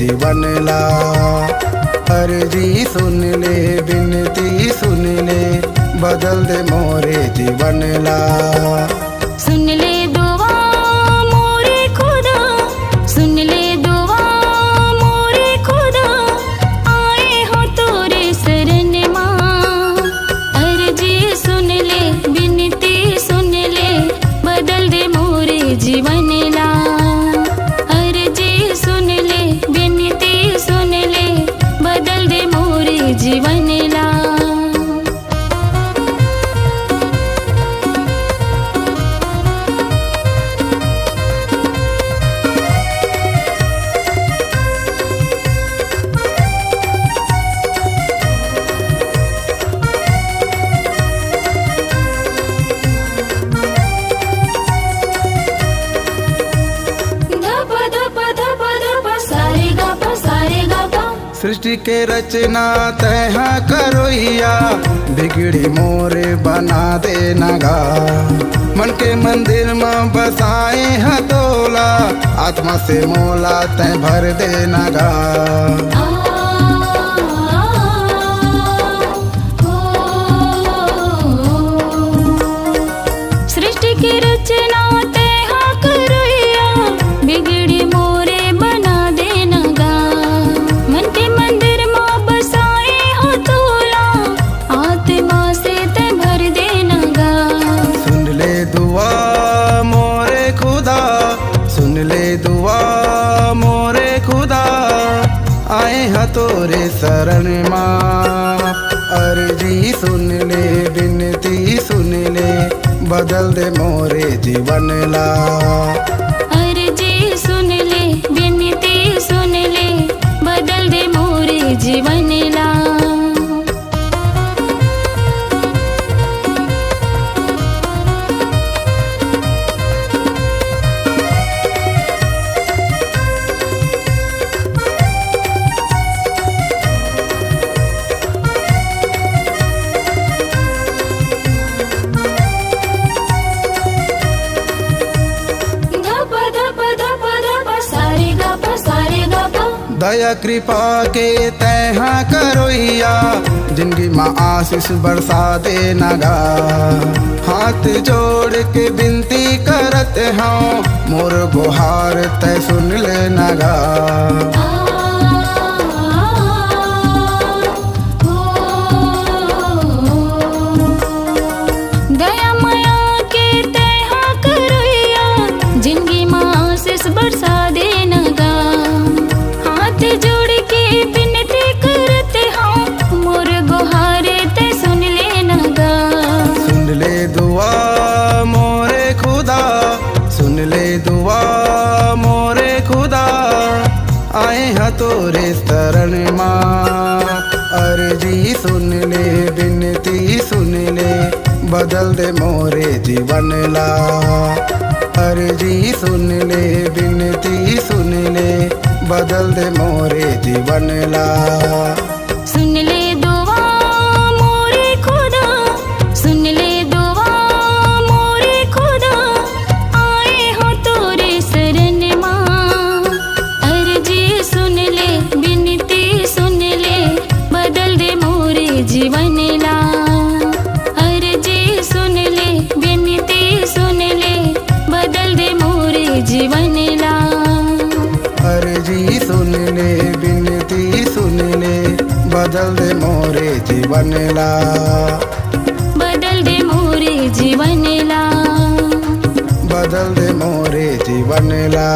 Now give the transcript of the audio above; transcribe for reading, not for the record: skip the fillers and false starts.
जीवन ला। अर्जी सुन ले बिनती सुन ले, बदल दे मोरे जीवन ला। सुन ले दुआ मोरे खुदा, सुन ले दुआ मोरे खुदा, आए हो तोरे शरण माँ। अर्जी सुन ले बिनती सुन ले, बदल दे मोरे जीवन ला। अर्जी सुन ले बिनती सुन ले, बदल दे मोरे जीवन ला। सृष्टि के रचना तैहा करोइया, बिगड़ी मोरे बना दे नगा। मन के मंदिर में बसाए हतोला, आत्मा से मोला तै भर दे नगा। सृष्टि की रचना तैहा करोइया, बिगड़ी मोरे बना दे नगा। मन के मंदिर में बसाए हो तोला, आत्मा से तै भर दे नगा। सुन ले दुआ मोरे खुदा, सुन ले दुआ मोरे खुदा, आए हा तोरे शरण माँ। अर्जी सुन ले बिनती सुन ले, बदल दे मोरे जीवन ला। अर्जी सुन ले बिनती सुन ले, बदल दे मोरे जीवन ला। दया कृपा के तैहा करोइया, जिंदगी माँ आशीष बरसा दे नगा। हाथ जोड़ के बिनती करत हूँ, मोर गुहार तै सुन ले नगा। दया माया के तैहा करोइया, जिंदगी माँ आशीष बरसा दे नगा। हाथ जोड़ के बिनती करते हूँ, मोर गुहारे ते सुन ले नगा। सुन ले दुआ मोरे खुदा, सुन ले दुआ मोरे खुदा, आए हा तोरे शरण माँ। अर्जी सुन ले बिनती सुन ले, बदल दे मोरे जीवन ला। अर्जी सुन ले बिनती सुन ले, बदल दे मोरे जीवन ला। सुन ले दुआ मोरे खुदा, सुन ले दुआ मोरे खुदा, आए हो तोरे शरण माँ। अर्जी सुन ले बिनती सुन ले, बदल दे मोरे जीवन ला। अर्जी सुन ले बिनती सुन ले, बदल दे मोरे जीवन ला। अर्जी सुन ले बिनती सुन ले, बदल दे मोरे जीवन ला। बदल दे मोरे जीवन ला। बदल दे मोरे जीवन ला।